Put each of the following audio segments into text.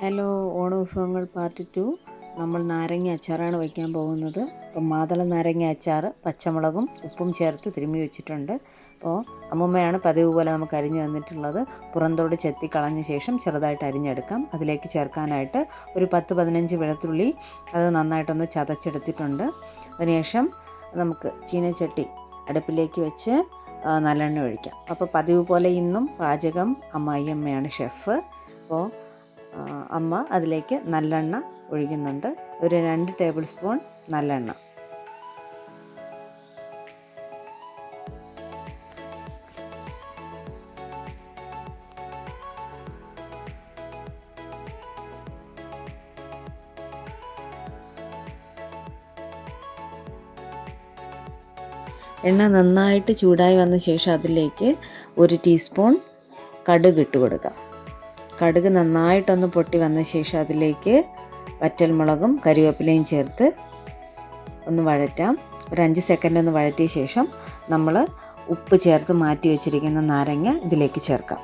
Hello, ഓണവിഭവങ്ങൾ part 2. നമ്മൾ നാരങ്ങ അച്ചാറാണ് വയ്ക്കാൻ പോകുന്നത്. അപ്പം മാതള നാരങ്ങ അച്ചാർ പച്ചമുളകും ഉപ്പും ചേർത്ത് തിരുമ്മി വെച്ചിട്ടുണ്ട്. അപ്പോൾ അമ്മൂമ്മയാണ് പതിവ് പോലെ നമുക്ക് അരിഞ്ഞ് തന്നിട്ടുള്ളത്. പുറന്തോട് ചെത്തി കളഞ്ഞ ശേഷം ചെറുതായിട്ട് അരിഞ്ഞെടുക്കാം. അതിലേക്ക് ചേർക്കാനായിട്ട് ഒരു 10-15 വെളുത്തുള്ളി അത് നന്നായിട്ടൊന്ന് ചതച്ചെടുത്തിട്ടുണ്ട്. അതിനുശേഷം നമുക്ക് ചീനച്ചട്ടി അടുപ്പിലേക്ക് വെച്ച് നല്ലെണ്ണ ഒഴിക്കാം. അപ്പോൾ പതിവ് പോലെ ഇന്നും പാചകം അമ്മായിയമ്മയാണ് ഷെഫ്. അപ്പോൾ അമ്മ അതിലേക്ക് നല്ലെണ്ണ ഒഴിക്കുന്നുണ്ട്. ഒരു 2 ടേബിൾ സ്പൂൺ നല്ലെണ്ണ. എണ്ണ നന്നായിട്ട് ചൂടായി വന്ന ശേഷം അതിലേക്ക് 1 ടീസ്പൂൺ കടുക് ഇട്ട് കൊടുക്കാം. കടുക് നന്നായിട്ടൊന്ന് പൊട്ടി വന്ന ശേഷം അതിലേക്ക് വറ്റൽമുളകും കരിവേപ്പിലയും ചേർത്ത് ഒന്ന് വഴറ്റാം. ഒരു 5 സെക്കൻഡ് ഒന്ന് വഴറ്റിയ ശേഷം നമ്മൾ ഉപ്പ് ചേർത്ത് മാറ്റി വെച്ചിരിക്കുന്ന നാരങ്ങ ഇതിലേക്ക് ചേർക്കാം.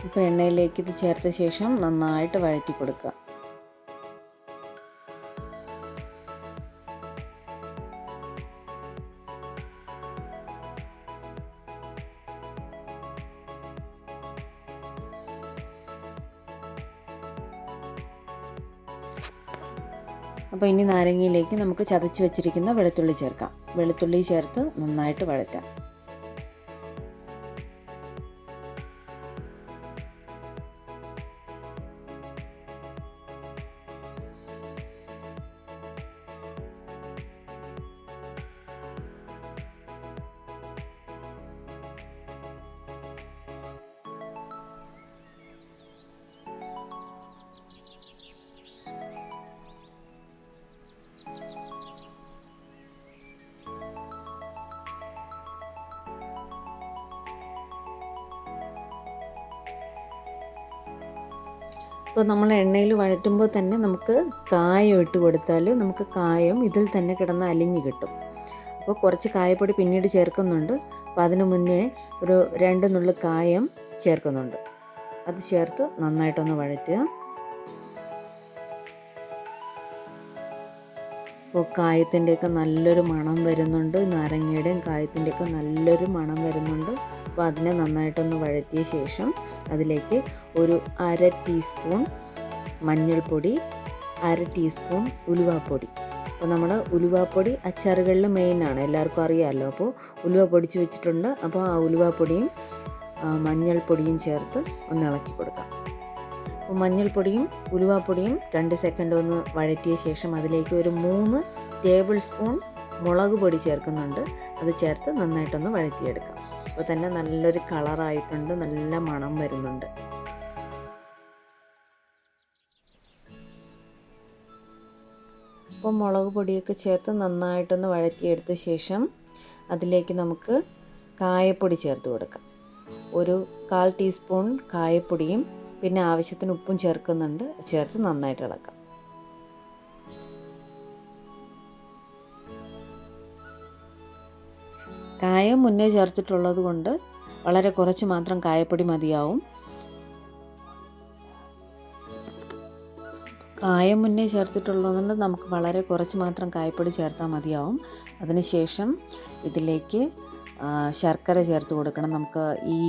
ഇപ്പോൾ എണ്ണയിലേക്ക് ഇത് ചേർത്ത ശേഷം നന്നായിട്ട് വഴറ്റി കൊടുക്കുക. അപ്പോൾ ഇനി നാരങ്ങയിലേക്ക് നമുക്ക് ചതച്ച് വെച്ചിരിക്കുന്ന വെളുത്തുള്ളി ചേർക്കാം. വെളുത്തുള്ളി ചേർത്ത് നന്നായിട്ട് വഴറ്റാം. അപ്പോൾ നമ്മൾ എണ്ണയിൽ വഴറ്റുമ്പോൾ തന്നെ നമുക്ക് കായം ഇട്ട് കൊടുത്താൽ നമുക്ക് കായം ഇതിൽ തന്നെ കിടന്ന് അലിഞ്ഞ് കിട്ടും. അപ്പോൾ കുറച്ച് കായപ്പൊടി പിന്നീട് ചേർക്കുന്നുണ്ട്. അപ്പോൾ അതിന് മുന്നേ ഒരു 2 നുള്ളു കായം ചേർക്കുന്നുണ്ട്. അത് ചേർത്ത് നന്നായിട്ടൊന്ന് വഴറ്റുക. അപ്പോൾ കായത്തിൻ്റെയൊക്കെ നല്ലൊരു മണം വരുന്നുണ്ട്. നാരങ്ങയുടെയും കായത്തിൻ്റെയൊക്കെ നല്ലൊരു മണം വരുന്നുണ്ട്. അപ്പോൾ അതിനെ നന്നായിട്ടൊന്ന് വഴറ്റിയ ശേഷം അതിലേക്ക് ഒരു 1/2 ടീസ്പൂൺ മഞ്ഞൾപ്പൊടി, 1/2 ടീസ്പൂൺ ഉലുവാപ്പൊടി. അപ്പോൾ നമ്മൾ ഉലുവാപ്പൊടി അച്ചാറുകളിൽ മെയിനാണ്, എല്ലാവർക്കും അറിയാമല്ലോ. അപ്പോൾ ഉലുവ പൊടിച്ച് വെച്ചിട്ടുണ്ട്. അപ്പോൾ ആ ഉലുവാപ്പൊടിയും മഞ്ഞൾപ്പൊടിയും ചേർത്ത് ഒന്ന് ഇളക്കി കൊടുക്കാം. അപ്പോൾ മഞ്ഞൾപ്പൊടിയും ഉലുവാപ്പൊടിയും 2 സെക്കൻഡ് ഒന്ന് വഴറ്റിയ ശേഷം അതിലേക്ക് ഒരു 3 ടേബിൾ സ്പൂൺ മുളക് പൊടി ചേർക്കുന്നുണ്ട്. അത് ചേർത്ത് നന്നായിട്ടൊന്ന് വഴറ്റിയെടുക്കാം. അപ്പോൾ തന്നെ നല്ലൊരു കളറായിട്ടുണ്ട്, നല്ല മണം വരുന്നുണ്ട്. അപ്പോൾ മുളക് പൊടിയൊക്കെ ചേർത്ത് നന്നായിട്ടൊന്ന് വഴറ്റിയെടുത്ത ശേഷം അതിലേക്ക് നമുക്ക് കായപ്പൊടി ചേർത്ത് കൊടുക്കാം. ഒരു 1/4 ടീസ്പൂൺ കായപ്പൊടിയും പിന്നെ ആവശ്യത്തിന് ഉപ്പും ചേർക്കുന്നുണ്ട്. ചേർത്ത് നന്നായിട്ട് ഇളക്കാം. കായം മുന്നേ ചേർത്തിട്ടുള്ളത് കൊണ്ട് വളരെ കുറച്ച് മാത്രം കായപ്പൊടി മതിയാവും. കായം മുന്നേ ചേർത്തിട്ടുള്ളതുകൊണ്ട് നമുക്ക് വളരെ കുറച്ച് മാത്രം കായപ്പൊടി ചേർത്താൽ മതിയാവും. അതിനുശേഷം ഇതിലേക്ക് ശർക്കര ചേർത്ത് കൊടുക്കണം. നമുക്ക് ഈ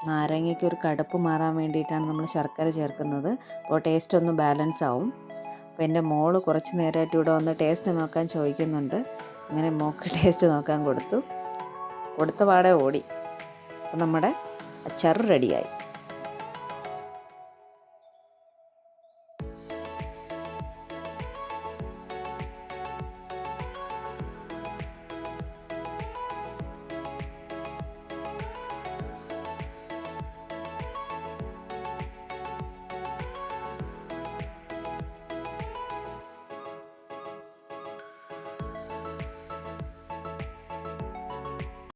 നാരങ്ങയ്ക്ക് ഒരു കടുപ്പ് മാറാൻ വേണ്ടിയിട്ടാണ് നമ്മൾ ശർക്കര ചേർക്കുന്നത്. അപ്പോൾ ടേസ്റ്റ് ഒന്ന് ബാലൻസ് ആവും. അപ്പോൾ എൻ്റെ മോള് കുറച്ച് നേരമായിട്ട് ഇവിടെ വന്ന് ടേസ്റ്റ് നോക്കാൻ ചോദിക്കുന്നുണ്ട്. അങ്ങനെ മോൾക്ക് ടേസ്റ്റ് നോക്കാൻ കൊടുത്ത പാടെ ഓടി. അപ്പോൾ നമ്മുടെ അച്ചാർ റെഡിയായി.